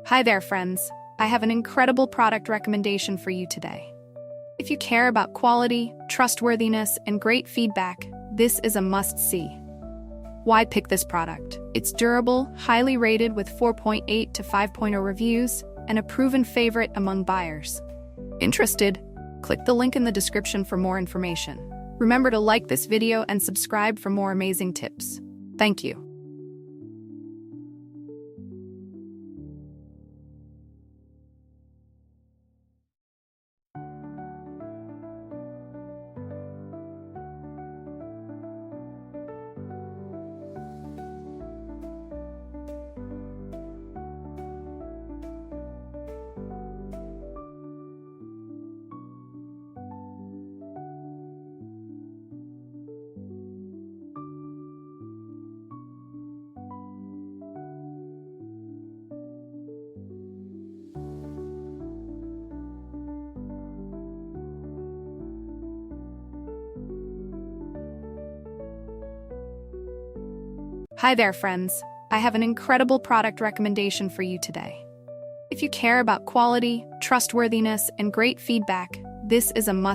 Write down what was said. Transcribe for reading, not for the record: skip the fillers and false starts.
Hi there, friends. I have an incredible product recommendation for you today. If you care about quality, trustworthiness, and great feedback, this is a must-see. Why pick this product? It's durable, highly rated with 4.8 to 5.0 reviews, and a proven favorite among buyers. Interested? Click the link in the description for more information. Remember to like this video and subscribe for more amazing tips. Thank you. Hi there, friends. I have an incredible product recommendation for you today. If you care about quality, trustworthiness, and great feedback, this is a must.